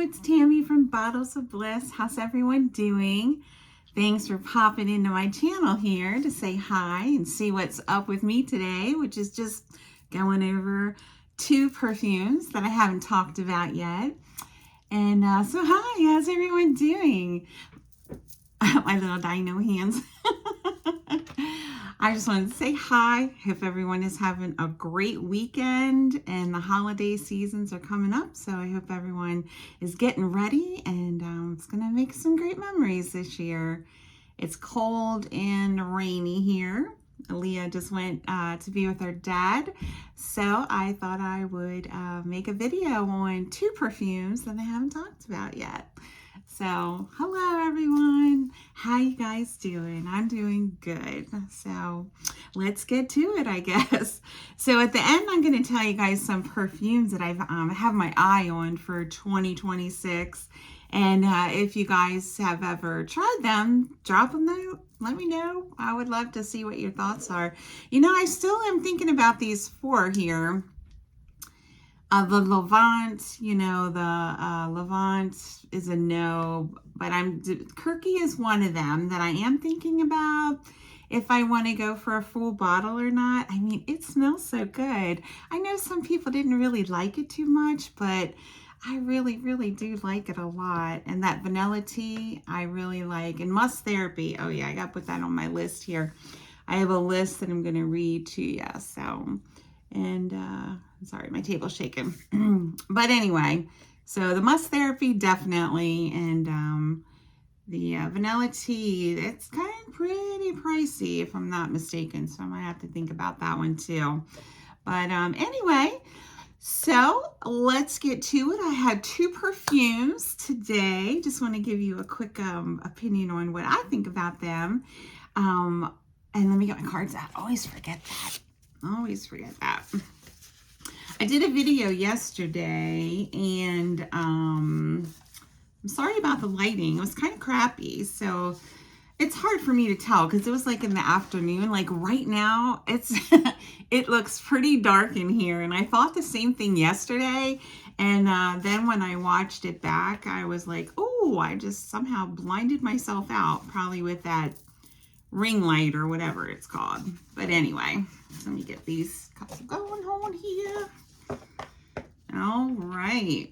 it's Tammy from Bottles of Bliss. How's everyone doing? Thanks for popping into my channel here to say hi and see what's up with me today, which is just going over 2 perfumes that I haven't talked about yet. And so hi, how's everyone doing? My little dino hands. I just wanted to say hi. Hope everyone is having a great weekend and the holiday seasons are coming up. So I hope everyone is getting ready and it's going to make some great memories this year. It's cold and rainy here. Aaliyah just went to be with her dad. So I thought I would make a video on 2 perfumes that I haven't talked about yet. So, hello everyone. How you guys doing? I'm doing good. So, let's get to it, I guess. So, at the end, I'm going to tell you guys some perfumes that I have my eye on for 2026. And if you guys have ever tried them, drop a note. Let me know. I would love to see what your thoughts are. You know, I still am thinking about these 4 here. The Levant, you know, the Levant is a no, but Kirky is one of them that I am thinking about if I want to go for a full bottle or not. I mean, it smells so good. I know some people didn't really like it too much, but I really, really do like it a lot. And that vanilla tea, I really like. And Must Therapy, oh yeah, I got to put that on my list here. I have a list that I'm going to read to you, so... And sorry, my table's shaking. But anyway, so the Must Therapy, definitely. And the vanilla tea, it's kind of pretty pricey if I'm not mistaken. So I might have to think about that one too. But anyway, so let's get to it. I had 2 perfumes today. Just want to give you a quick opinion on what I think about them. And let me get my cards out. I always forget that. Always forget that. I did a video yesterday and I'm sorry about the lighting. It was kind of crappy. So it's hard for me to tell because it was like in the afternoon. Like right now, it looks pretty dark in here. And I thought the same thing yesterday. And then when I watched it back, I was like, oh, I just somehow blinded myself out, probably with that ring light or whatever it's called. But anyway, let me get these cups going on here. All right.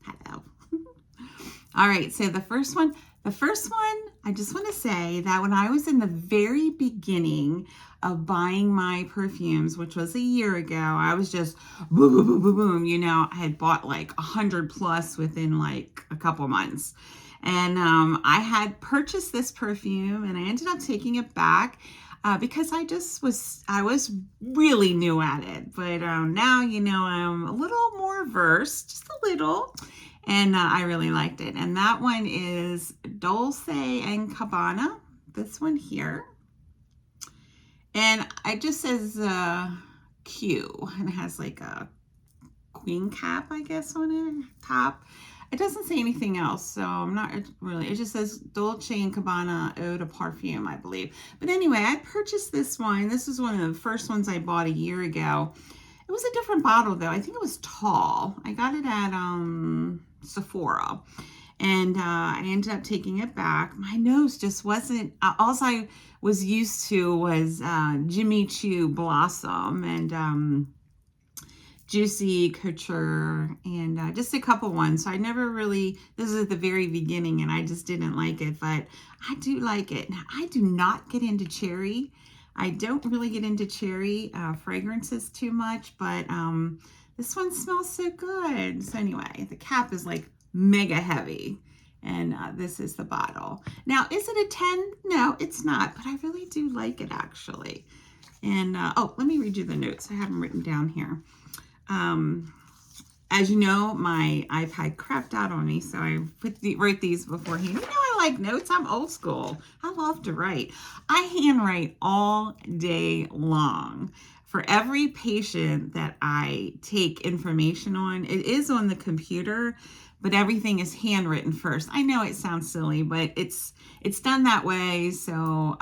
Hello. All right, so the first one, I just want to say that when I was in the very beginning of buying my perfumes, which was a year ago, I was just boom, boom, boom, boom, boom. You know, I had bought like 100 plus within like a couple months. And I had purchased this perfume and I ended up taking it back because I was really new at it. But now, you know, I'm a little more versed, just a little. And I really liked it. And that one is Dolce & Gabbana, this one here. And it just says Q, and it has like a queen cap, I guess, on it, top. It doesn't say anything else, so I'm not really, it just says Dolce & Gabbana Eau de Parfum, I believe. But anyway, I purchased this one. This is one of the first ones I bought a year ago. It was a different bottle, though. I think it was tall. I got it at Sephora. And I ended up taking it back. My nose just wasn't, all I was used to was Jimmy Choo Blossom and Juicy Couture and just a couple ones. So I never really, this is at the very beginning and I just didn't like it, but I do like it. Now, I do not get into cherry. I don't really get into cherry fragrances too much, but this one smells so good. So anyway, the cap is like mega heavy and this is the bottle. Now, is it a 10? No, it's not, but I really do like it actually. And, oh, let me read you the notes. I have them written down here. As you know, my iPad crapped out on me, so I wrote these beforehand. You know, I like notes. I'm old school. I love to write. I handwrite all day long. For every patient that I take information on, it is on the computer, but everything is handwritten first. I know it sounds silly, but it's done that way, so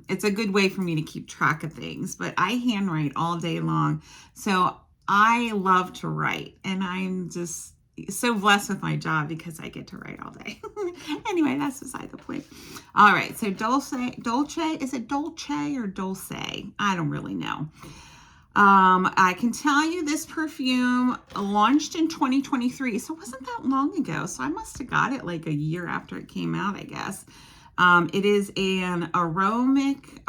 it's a good way for me to keep track of things. But I handwrite all day long, so I love to write, and I'm just, so blessed with my job because I get to write all day. Anyway, that's beside the point. All right, so Dolce, is it Dolce or Dulce? I don't really know. I can tell you this perfume launched in 2023, so it wasn't that long ago. So I must have got it like a year after it came out, I guess. It is an aromatic.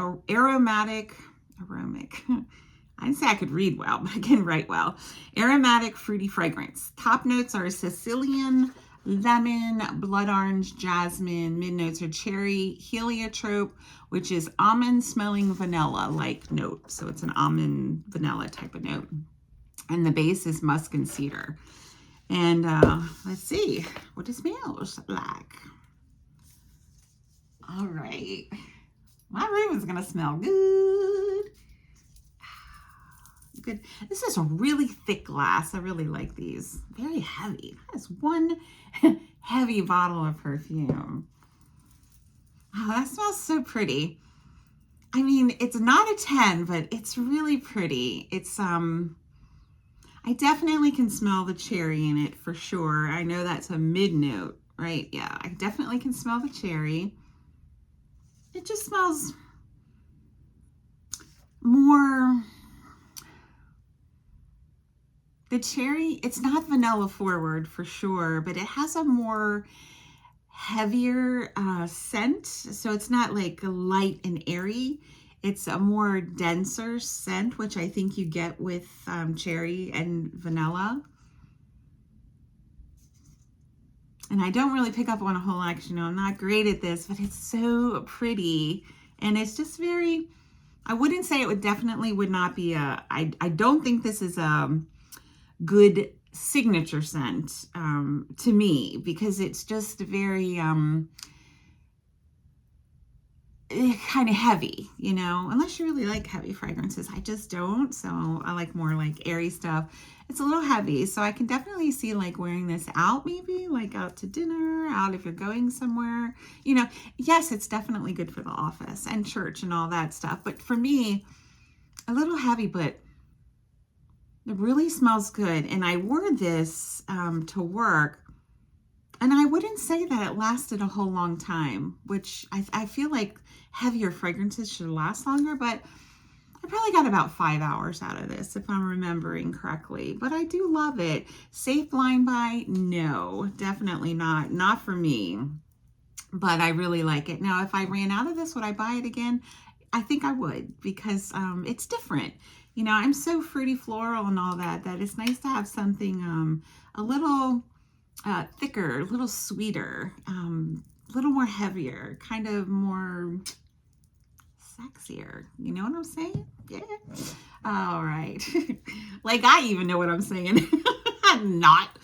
I didn't say I could read well, but I can write well. Aromatic fruity fragrance. Top notes are Sicilian, lemon, blood orange, jasmine. Mid notes are cherry, heliotrope, which is almond smelling vanilla like note. So it's an almond vanilla type of note. And the base is musk and cedar. And let's see what it smells like. All right. My room is going to smell good. Good. This is a really thick glass. I really like these. Very heavy. That is one heavy bottle of perfume. Oh, that smells so pretty. I mean, it's not a 10, but it's really pretty. It's I definitely can smell the cherry in it for sure. I know that's a mid note, right? Yeah, I definitely can smell the cherry. It just smells more. The cherry, it's not vanilla forward for sure, but it has a more heavier scent. So it's not like light and airy. It's a more denser scent, which I think you get with cherry and vanilla. And I don't really pick up on a whole lot, you know, I'm not great at this, but it's so pretty. And it's just very, I wouldn't say it would definitely would not be I don't think this is a good signature scent to me, because it's just very kind of heavy, you know, unless you really like heavy fragrances. I just don't. So I like more like airy stuff. It's a little heavy, so I can definitely see like wearing this out, maybe like out to dinner, out if you're going somewhere, you know. Yes, it's definitely good for the office and church and all that stuff, but for me, a little heavy, but it really smells good. And I wore this to work, and I wouldn't say that it lasted a whole long time, which I feel like heavier fragrances should last longer, but I probably got about 5 hours out of this, if I'm remembering correctly. But I do love it. Safe blind buy? No, definitely not. Not for me. But I really like it. Now, if I ran out of this, would I buy it again? I think I would, because it's different. You know, I'm so fruity floral and all that it's nice to have something a little thicker, a little sweeter, a little more heavier, kind of more sexier. You know what I'm saying? Yeah. All right. Like I even know what I'm saying. I'm not.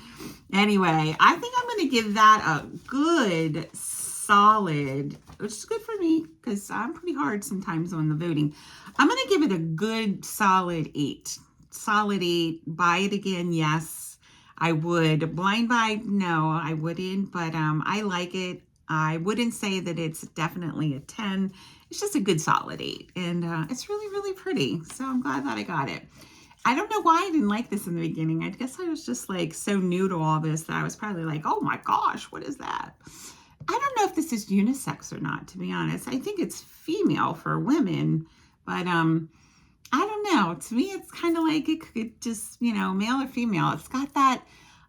Anyway, I think I'm going to give that a good solid, which is good for me because I'm pretty hard sometimes on the voting. I'm going to give it a good solid 8. Solid 8. Buy it again? Yes, I would. Blind buy? No, I wouldn't, but I like it. I wouldn't say that it's definitely a 10. It's just a good solid 8. And it's really, really pretty. So I'm glad that I got it. I don't know why I didn't like this in the beginning. I guess I was just like so new to all this that I was probably like, oh my gosh, what is that? I don't know if this is unisex or not, to be honest. I think it's female for women, but I don't know. To me, it's kind of like it could just, you know, male or female. It's got that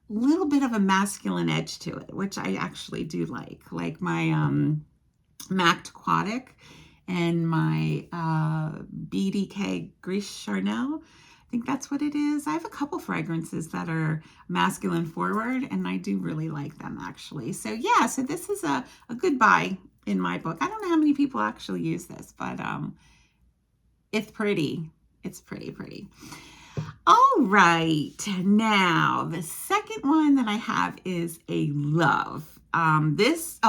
little bit of a masculine edge to it, which I actually do like my MAC Aquatic and my BDK Gris Charnel. I think that's what it is. I have a couple fragrances that are masculine forward, and I do really like them actually. So yeah, so this is a good buy in my book. I don't know how many people actually use this, but it's pretty. It's pretty. All right, now the second one that I have is a love. This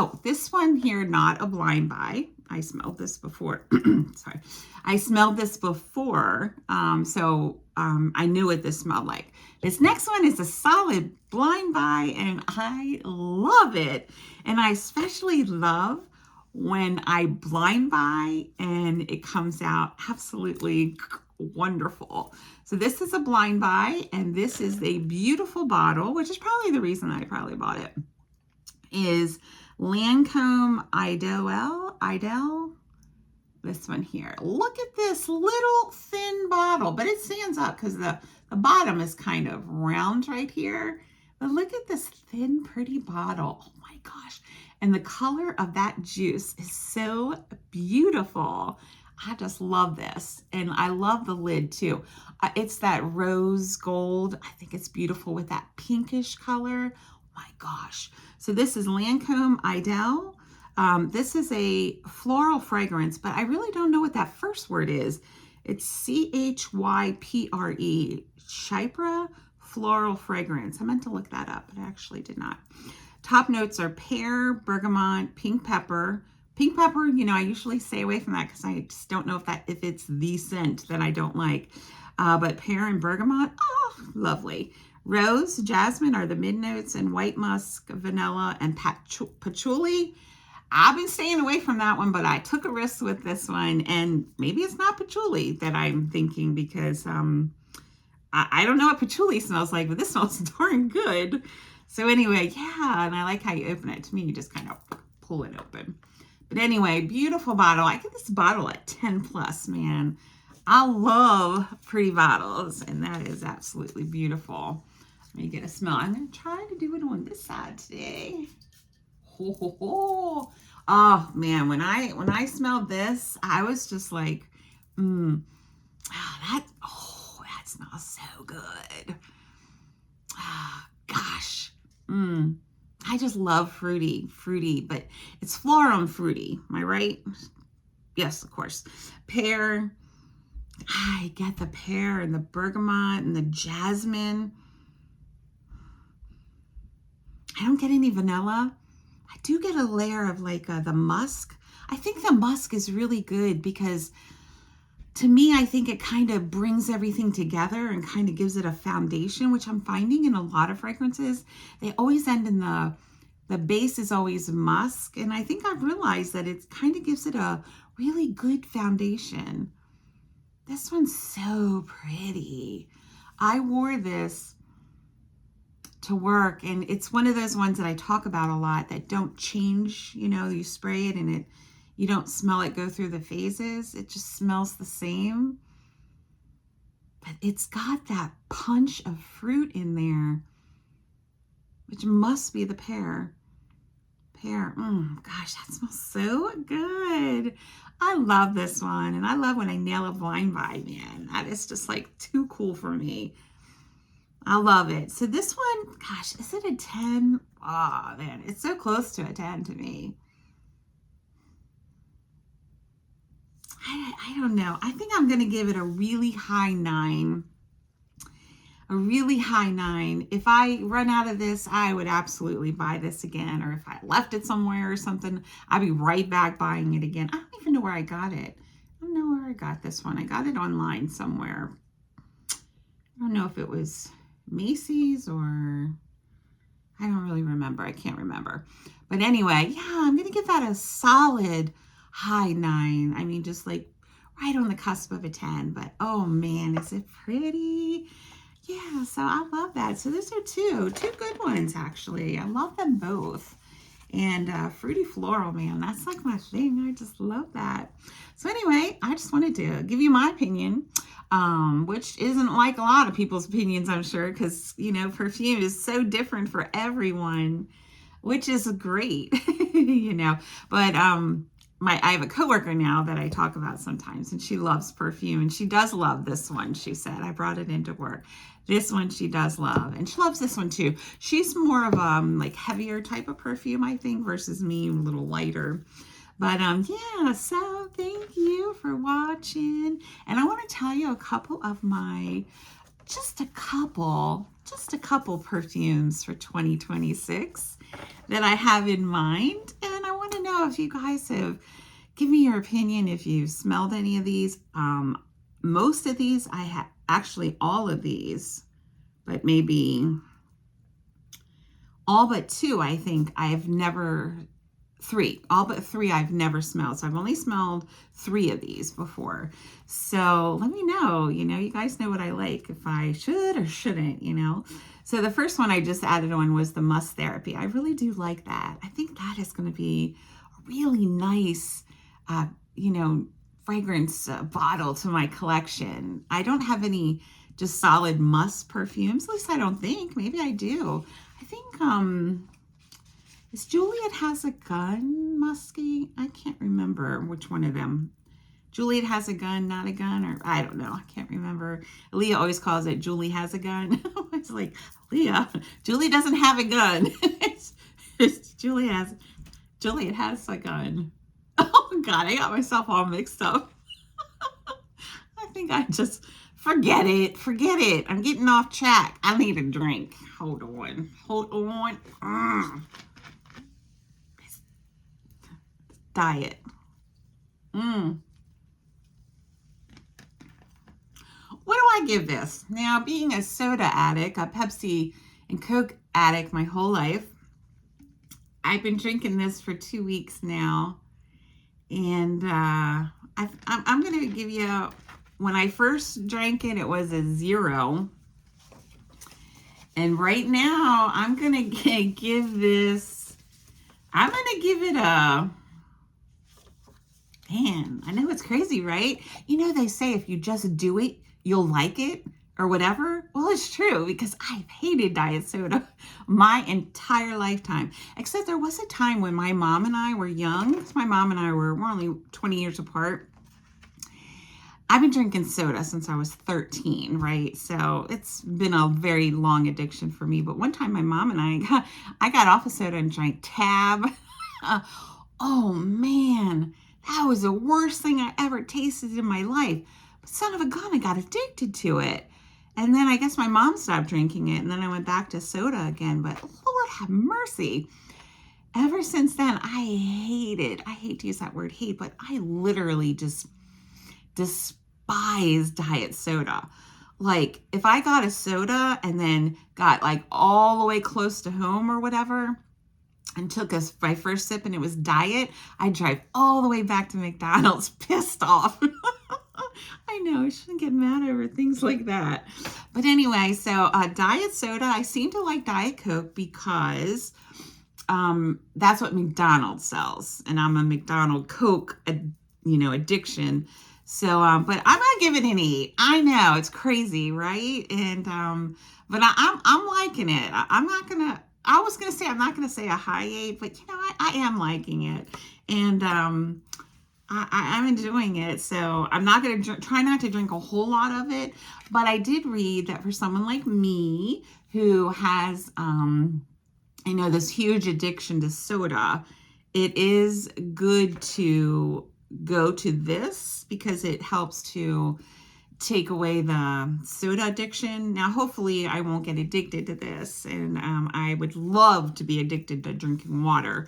one here, not a blind buy. I smelled this before. Sorry. I smelled this before, so I knew what this smelled like. This next one is a solid blind buy, and I love it. And I especially love when I blind buy and it comes out absolutely wonderful. So this is a blind buy, and this is a beautiful bottle, which is probably the reason I probably bought it, is Lancome Idel, this one here. Look at this little thin bottle, but it stands up because the bottom is kind of round right here. But look at this thin, pretty bottle. Oh my gosh. And the color of that juice is so beautiful. I just love this. And I love the lid too. It's that rose gold. I think it's beautiful with that pinkish color. Oh my gosh. So this is Lancome Idel. This is a floral fragrance, but I really don't know what that first word is. It's CHYPRE, Chypre Floral Fragrance. I meant to look that up, but I actually did not. Top notes are pear, bergamot, pink pepper. Pink pepper, you know, I usually stay away from that because I just don't know if it's the scent that I don't like. But pear and bergamot, oh, lovely. Rose, jasmine are the mid notes, and white musk, vanilla, and patchouli. I've been staying away from that one, but I took a risk with this one, and maybe it's not patchouli that I'm thinking, because I don't know what patchouli smells like, but this smells darn good. So anyway, yeah, and I like how you open it. To me, you just kind of pull it open. But anyway, beautiful bottle. I get this bottle at 10 plus, man. I love pretty bottles, and that is absolutely beautiful. Let me get a smell. I'm going to try to do it on this side today. Ho, ho, ho. Oh man, when I smelled this, I was just like, that smells so good. Gosh, I just love fruity, but it's floral and fruity. Am I right? Yes, of course. Pear. I get the pear and the bergamot and the jasmine. I don't get any vanilla. I do get a layer of like the musk. I think the musk is really good because to me, I think it kind of brings everything together and kind of gives it a foundation, which I'm finding in a lot of fragrances. They always end in the base is always musk. And I think I've realized that it kind of gives it a really good foundation. This one's so pretty. I wore this to work, and it's one of those ones that I talk about a lot that don't change. You know, you spray it and you don't smell it go through the phases. It just smells the same, but it's got that punch of fruit in there, which must be the pear. Gosh, that smells so good. I love this one, and I love when I nail a blind buy, man. That is just like too cool for me. I love it. So this one, gosh, is it a 10? Oh, man, it's so close to a 10 to me. I don't know. I think I'm going to give it a really high 9. A really high 9. If I run out of this, I would absolutely buy this again. Or if I left it somewhere or something, I'd be right back buying it again. I don't even know where I got it. I don't know where I got this one. I got it online somewhere. I don't know if it was Macy's or I don't really remember. I can't remember. But anyway, yeah, I'm going to give that a solid high 9. I mean, just like right on the cusp of a 10. But oh man, is it pretty? Yeah, so I love that. So those are two good ones, actually. I love them both. And fruity floral, man, that's like my thing. I just love that. So anyway, I just wanted to give you my opinion, which isn't like a lot of people's opinions, I'm sure, because, you know, perfume is so different for everyone, which is great, you know. But I have a coworker now that I talk about sometimes, and she loves perfume, and she does love this one. She said, I brought it into work. This one she does love, and she loves this one too. She's more of like heavier type of perfume, I think, versus me, a little lighter. But yeah, so thank you for watching, and I want to tell you a couple of my, just a couple perfumes for 2026 that I have in mind, and I want to know if you guys have, give me your opinion if you've smelled any of these. Most of these I have, actually all of these, but maybe all but 2 I think I have never Three, all but three I've never smelled. So I've only smelled three of these before. So let me know, you guys know what I like, if I should or shouldn't. So the first one I just added on was the Must Therapy. I really do like that. I think that is going to be a really nice, fragrance bottle to my collection. I don't have any just solid Must perfumes. At least I don't think. Maybe I do. I think, is Juliet Has a Gun musky? I can't remember which one of them. Juliet Has a Gun, Not a Gun, or I don't know. I can't remember. Leah always calls it Julie Has a Gun. It's like, Leah, Julie doesn't have a gun. Juliet has a gun. Oh God, I got myself all mixed up. I think I just forget it. I'm getting off track. I need a drink. Hold on. Diet. What do I give this? Now, being a soda addict, a Pepsi and Coke addict my whole life, I've been drinking this for 2 weeks now. And I'm going to give you, when I first drank it, it was a 0. And right now, I'm going to give it a, man, I know it's crazy, right? They say if you just do it, you'll like it or whatever. Well, it's true, because I've hated diet soda my entire lifetime. Except there was a time when my mom and I were young. Because my mom and I we're only 20 years apart. I've been drinking soda since I was 13, right? So it's been a very long addiction for me. But one time my mom and I got off of soda and drank Tab. Oh man, that was the worst thing I ever tasted in my life. But son of a gun, I got addicted to it. And then I guess my mom stopped drinking it. And then I went back to soda again. But Lord have mercy. Ever since then, I hate to use that word hate, but I literally just despise diet soda. Like, if I got a soda and then got like all the way close to home or whatever and took my first sip and it was diet, I'd drive all the way back to McDonald's pissed off. I know, I shouldn't get mad over things like that. But anyway, so diet soda, I seem to like Diet Coke because that's what McDonald's sells. And I'm a McDonald's Coke, addiction. So, but I'm not giving it an 8. I know it's crazy, right? And, but I'm liking it. I was going to say, I'm not going to say a high 8, but I am liking it. And, I'm enjoying it. So I'm not going to try not to drink a whole lot of it, but I did read that for someone like me who has, this huge addiction to soda, it is good to go to this because it helps to take away the soda addiction. Now, hopefully I won't get addicted to this, and I would love to be addicted to drinking water,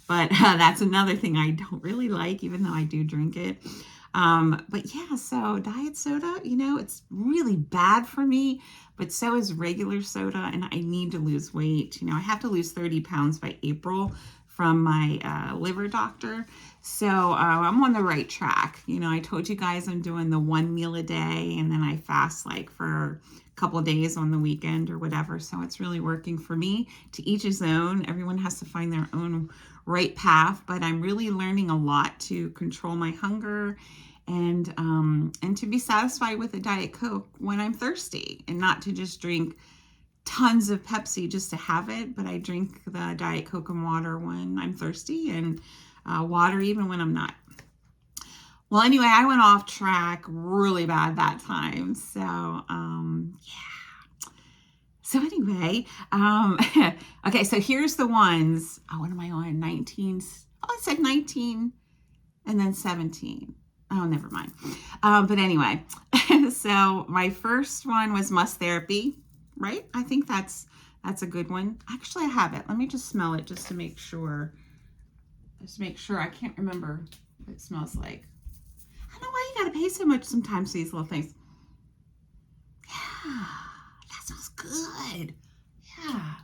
but that's another thing I don't really like, even though I do drink it. But yeah, so diet soda, it's really bad for me, but so is regular soda, and I need to lose weight. I have to lose 30 pounds by April from my liver doctor. So I'm on the right track. I told you guys I'm doing the 1 meal a day, and then I fast like for a couple of days on the weekend or whatever. So it's really working for me. To each his own. Everyone has to find their own right path, but I'm really learning a lot to control my hunger and to be satisfied with a Diet Coke when I'm thirsty, and not to just drink tons of Pepsi just to have it, but I drink the Diet Coke and water when I'm thirsty, and water even when I'm not. Well, anyway, I went off track really bad that time. So, yeah. So anyway, okay, so here's the ones. Oh, what am I on? 19. Oh, I said 19 and then 17. Oh, never mind. But anyway, so my first one was Must Therapy, right? I think that's a good one. Actually, I have it. Let me just smell it just to make sure. I can't remember what it smells like. I don't know why you gotta pay so much sometimes for these little things. Yeah, that smells good. Yeah,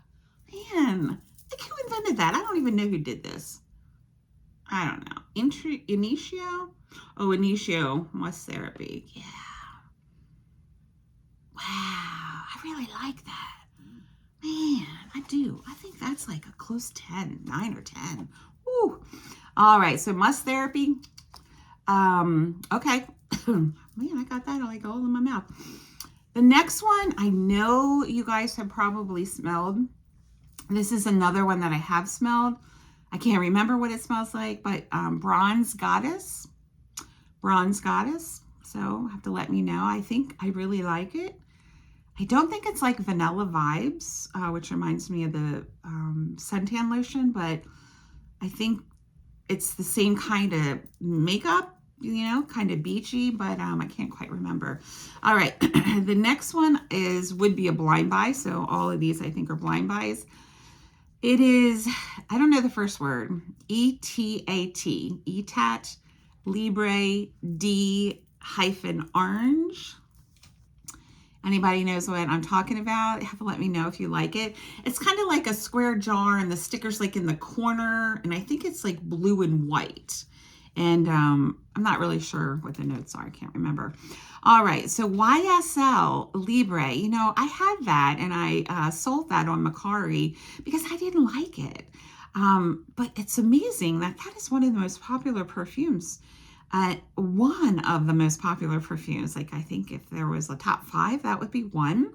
man, like who invented that? I don't even know who did this. I don't know. Initio? Oh, Initio Must Therapy. Yeah. Wow. I really like that. Man, I do. I think that's like a close 10, 9 or 10. Woo. All right, so Must Therapy. Okay. Man, I got that like all in my mouth. The next one, I know you guys have probably smelled. This is another one that I have smelled. I can't remember what it smells like, but Bronze Goddess. Bronze Goddess. So have to let me know. I think I really like it. I don't think it's like vanilla vibes, which reminds me of the suntan lotion, but I think it's the same kind of makeup, you know, kind of beachy, but I can't quite remember. All right, the next one would be a blind buy. So all of these I think are blind buys. It is, I don't know the first word, E-T-A-T, Etat Libre D-Orange. Anybody knows what I'm talking about? You have to let me know if you like it. It's kind of like a square jar and the sticker's like in the corner, and I think it's like blue and white. And I'm not really sure what the notes are. I can't remember. All right, so YSL Libre, you know, I had that and I sold that on Mercari because I didn't like it. But it's amazing that is one of the most popular perfumes. One of the most popular perfumes. Like I think if there was a top 5, that would be one.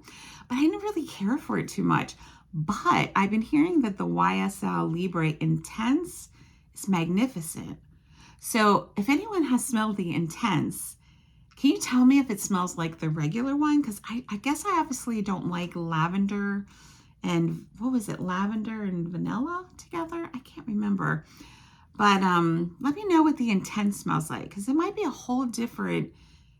But I didn't really care for it too much. But I've been hearing that the YSL Libre Intense is magnificent. So if anyone has smelled the Intense, can you tell me if it smells like the regular one? Because I guess I obviously don't like lavender and what was it? Lavender and vanilla together? I can't remember. But let me know what the Intense smells like, because it might be a whole different,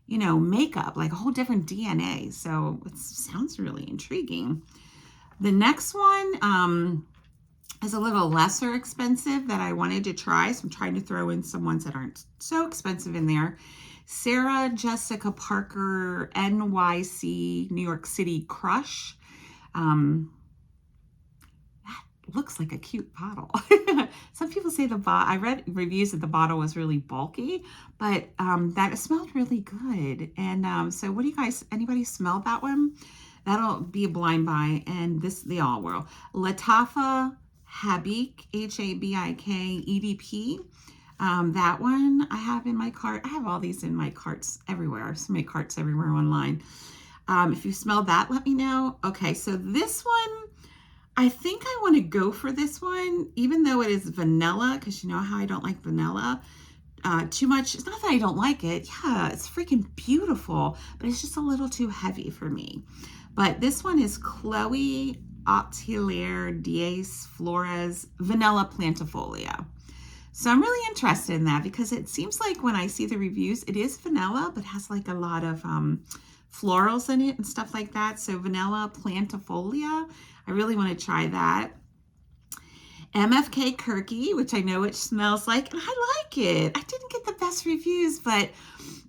you know, makeup, like a whole different DNA. So it sounds really intriguing. The next one is a little lesser expensive that I wanted to try. So I'm trying to throw in some ones that aren't so expensive in there. Sarah Jessica Parker NYC New York City Crush. Looks like a cute bottle. Some people say I read reviews that the bottle was really bulky, but that it smelled really good. And so what do you guys, anybody smell that one? That'll be a blind buy. And they all will. Lattafa Habik, Habik EDP. That one I have in my cart. I have all these in my carts everywhere. So many carts everywhere online. If you smell that, let me know. Okay, so this one, I think I want to go for this one, even though it is vanilla, because you know how I don't like vanilla too much. It's not that I don't like it. Yeah, it's freaking beautiful, but it's just a little too heavy for me. But this one is Chloe Atelier Diaz Flores Vanilla Plantifolia. So I'm really interested in that because it seems like when I see the reviews, it is vanilla, but has like a lot of florals in it and stuff like that. So Vanilla Plantifolia. I really want to try that. MFK Kirky, which I know it smells like, and I like it. I didn't get the best reviews, but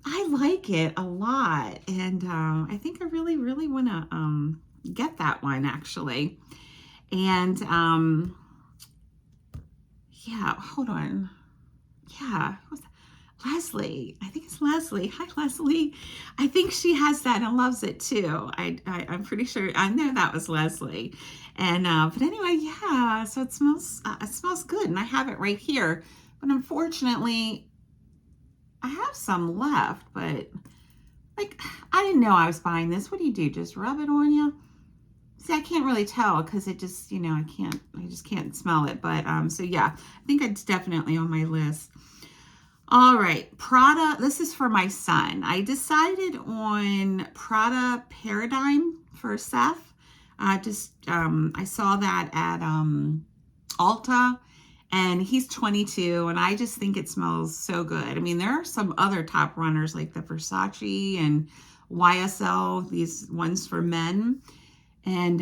I like it a lot. And I think I really, really want to get that one, actually. And yeah, hold on. Yeah, what's that? Leslie, I think it's Leslie. Hi, Leslie. I think she has that and loves it too. I'm pretty sure. I know that was Leslie. And but anyway, yeah. So it smells good, and I have it right here. But unfortunately, I have some left. But like, I didn't know I was buying this. What do? Just rub it on you? See, I can't really tell because it just, you know, I just can't smell it. But so yeah, I think it's definitely on my list. All right, Prada, this is for my son. I decided on Prada Paradigm for Seth. I saw that at Ulta, and he's 22, and I just think it smells so good. I mean, there are some other top runners like the Versace and YSL, these ones for men, and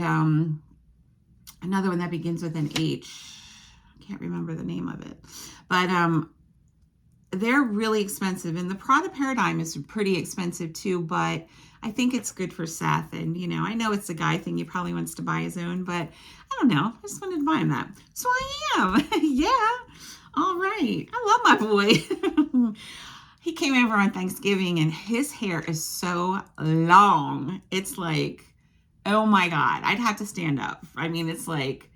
another one that begins with an H. I can't remember the name of it, but they're really expensive, and the Prada Paradigm is pretty expensive too, but I think it's good for Seth. And you know, I know it's a guy thing, he probably wants to buy his own, but I don't know, I just wanted to buy him that, so I am. Yeah. All right. I love my boy. He came over on Thanksgiving and his hair is so long. It's like, oh my God, I'd have to stand up. I mean, it's like,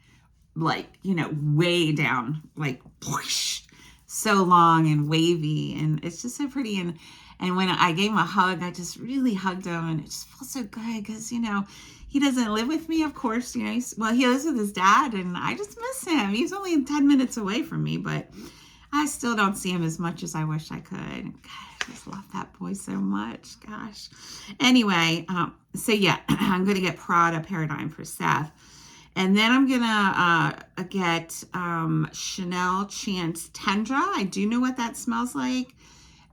way down, like whoosh, so long and wavy. And it's just so pretty. And when I gave him a hug, I just really hugged him and it just felt so good because, he doesn't live with me, of course. He lives with his dad and I just miss him. He's only 10 minutes away from me, but I still don't see him as much as I wish I could. Gosh, I just love that boy so much. Gosh. Anyway, so yeah, I'm going to get Prada Paradigm for Seth. And then I'm going to get Chanel Chance Tendra. I do know what that smells like.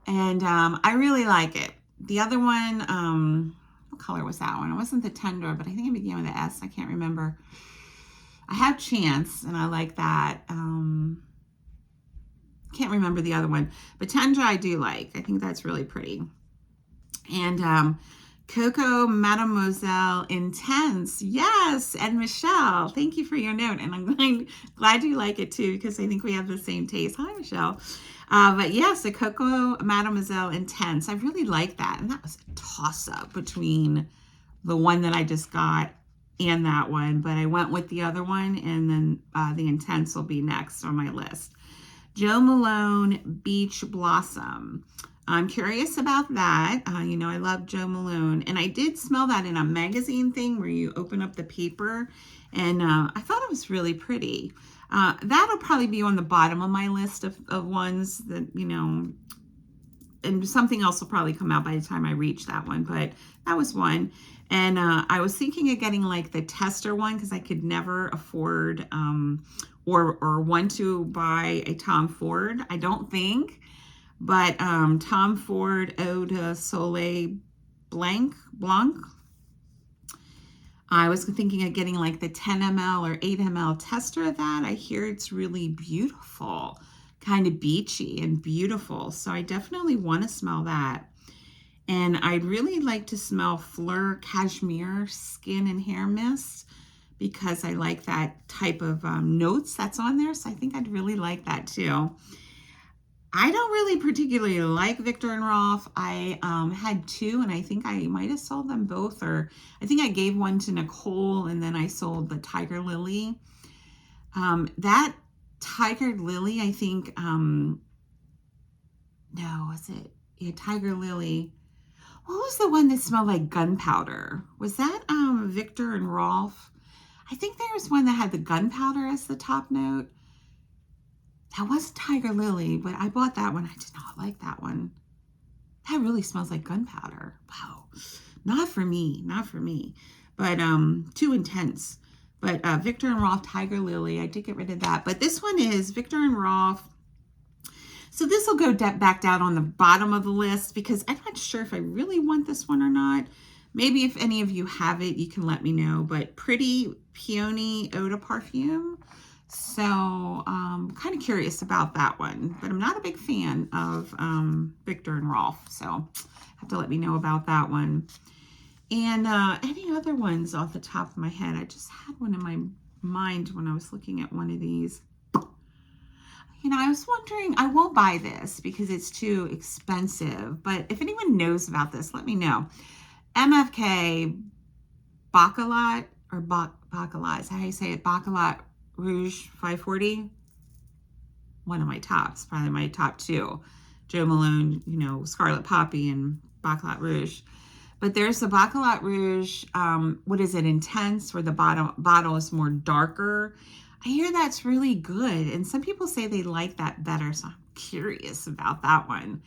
And I really like it. The other one, what color was that one? It wasn't the Tendra, but I think it began with an S. I can't remember. I have Chance, and I like that. Can't remember the other one. But Tendra I do like. I think that's really pretty. And Coco Mademoiselle Intense. Yes. And Michelle, thank you for your note. And I'm glad you like it too, because I think we have the same taste. Hi, Michelle. But yes, the Coco Mademoiselle Intense. I really like that. And that was a toss-up between the one that I just got and that one. But I went with the other one. And then the Intense will be next on my list. Jo Malone Beach Blossom. I'm curious about that. I love Jo Malone. And I did smell that in a magazine thing where you open up the paper. And I thought it was really pretty. That'll probably be on the bottom of my list of ones that, and something else will probably come out by the time I reach that one. But that was one. And I was thinking of getting like the tester one because I could never afford or want to buy a Tom Ford. I don't think. But Tom Ford Eau de Soleil Blanc. I was thinking of getting like the 10 ml or 8 ml tester of that. I hear it's really beautiful, kind of beachy and beautiful. So I definitely want to smell that. And I'd really like to smell Fleur Cashmere Skin and Hair Mist because I like that type of notes that's on there. So I think I'd really like that too. I don't really particularly like Viktor and Rolf. I had two and I think I might have sold them both, or I think I gave one to Nicole and then I sold the Tiger Lily. That Tiger Lily, I think, no, was it? Yeah, Tiger Lily. What was the one that smelled like gunpowder? Was that Viktor and Rolf? I think there was one that had the gunpowder as the top note. That was Tiger Lily, but I bought that one. I did not like that one. That really smells like gunpowder. Wow. Not for me. Not for me. But too intense. But Viktor and Rolf Tiger Lily, I did get rid of that. But this one is Viktor and Rolf. So this will go back down on the bottom of the list because I'm not sure if I really want this one or not. Maybe if any of you have it, you can let me know. But Pretty Peony Eau de Parfum. So kind of curious about that one, but I'm not a big fan of Viktor and Rolf, so have to let me know about that one. And any other ones off the top of my head? I just had one in my mind when I was looking at one of these. I was wondering, I won't buy this because it's too expensive, but if anyone knows about this, let me know. MFK Baccarat, or Baccarat, is that how you say it? Baccarat Rouge 540, one of my tops, probably my top two. Jo Malone, Scarlet Poppy and Baccarat Rouge. But there's the Baccarat Rouge, what is it, Intense, where the bottle is more darker. I hear that's really good. And some people say they like that better. So I'm curious about that one.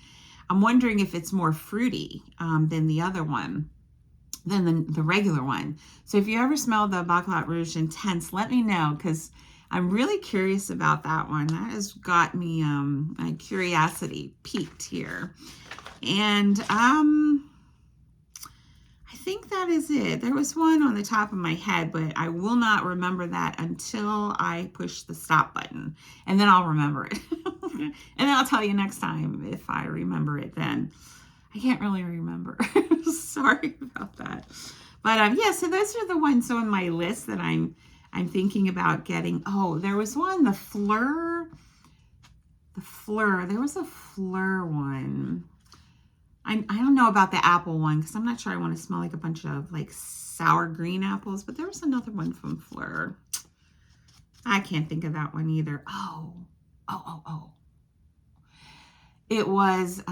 I'm wondering if it's more fruity than the other one, than the regular one. So if you ever smell the Baccarat Rouge Intense, let me know because I'm really curious about that one. That has got me my curiosity piqued here. And I think that is it. There was one on the top of my head, but I will not remember that until I push the stop button. And then I'll remember it. And then I'll tell you next time if I remember it then. I can't really remember. Sorry about that. But yeah, so those are the ones on my list that I'm thinking about getting. Oh, there was one, the Fleur The Fleur. There was a Fleur one. I don't know about the apple one because I'm not sure I want to smell like a bunch of like sour green apples, but there was another one from Fleur. I can't think of that one either. Oh. It was it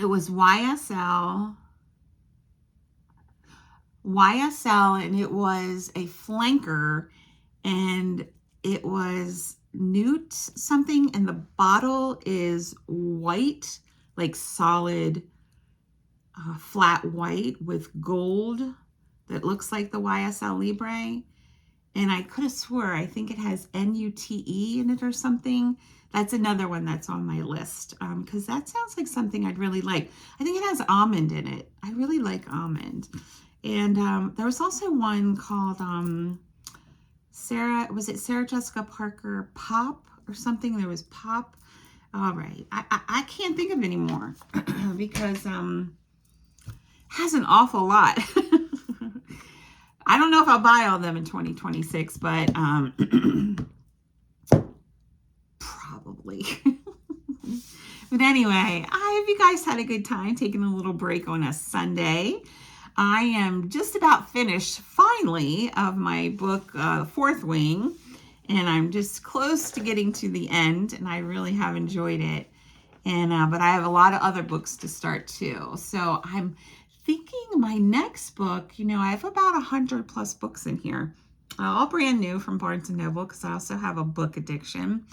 was YSL, and it was a flanker, and it was Newt something, and the bottle is white, like solid flat white with gold that looks like the YSL Libre. And I could have swore, I think it has NUTE in it or something. That's another one that's on my list because that sounds like something I'd really like. I think it has almond in it. I really like almond. And there was also one called Sarah Jessica Parker Pop or something? There was Pop. All right. I can't think of any more because it has an awful lot. I don't know if I'll buy all of them in 2026, but probably. But anyway, I hope you guys had a good time taking a little break on a Sunday. I am just about finished, finally, of my book, Fourth Wing, and I'm just close to getting to the end, and I really have enjoyed it. And but I have a lot of other books to start too. So I'm thinking my next book, I have about 100 plus books in here, all brand new from Barnes & Noble because I also have a book addiction.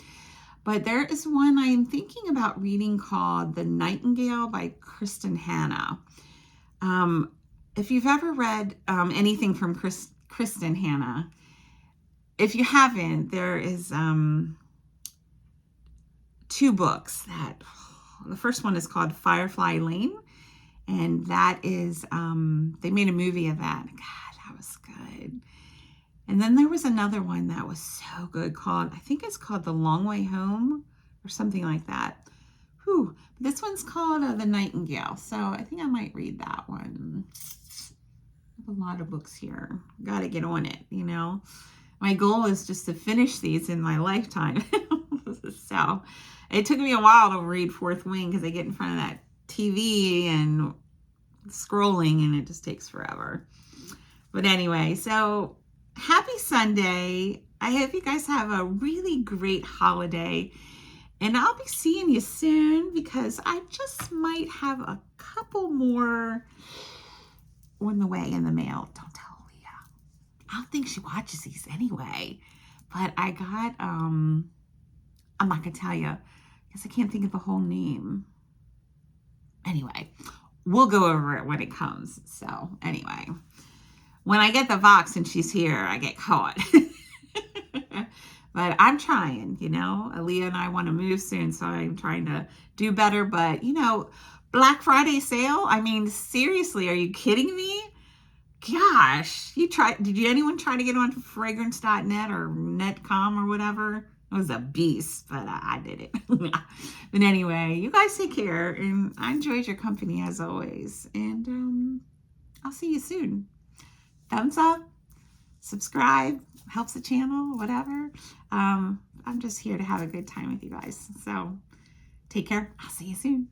But there is one I'm thinking about reading called The Nightingale by Kristin Hannah. If you've ever read anything from Kristin Hannah, if you haven't, there is 2 books that, the first one is called Firefly Lane. And that is, they made a movie of that. God, that was good. And then there was another one that was so good called, I think it's called The Long Way Home or something like that. Whew. This one's called The Nightingale. So I think I might read that one. I have a lot of books here. Got to get on it, My goal is just to finish these in my lifetime. So it took me a while to read Fourth Wing because I get in front of that TV and scrolling and it just takes forever. But anyway, so happy Sunday. I hope you guys have a really great holiday. And I'll be seeing you soon because I just might have a couple more on the way in the mail. Don't tell Leah. I don't think she watches these anyway. But I got, I'm not going to tell you because I can't think of the whole name. Anyway, we'll go over it when it comes. So anyway, when I get the Vox and she's here, I get caught. But I'm trying, Aaliyah and I want to move soon, so I'm trying to do better. But, Black Friday sale, I mean, seriously, are you kidding me? Gosh, did anyone try to get on fragrance.net or Netcom or whatever? It was a beast, but I did it. But anyway, you guys take care, and I enjoyed your company as always. And I'll see you soon. Thumbs up, subscribe, helps the channel, whatever. I'm just here to have a good time with you guys. So take care. I'll see you soon.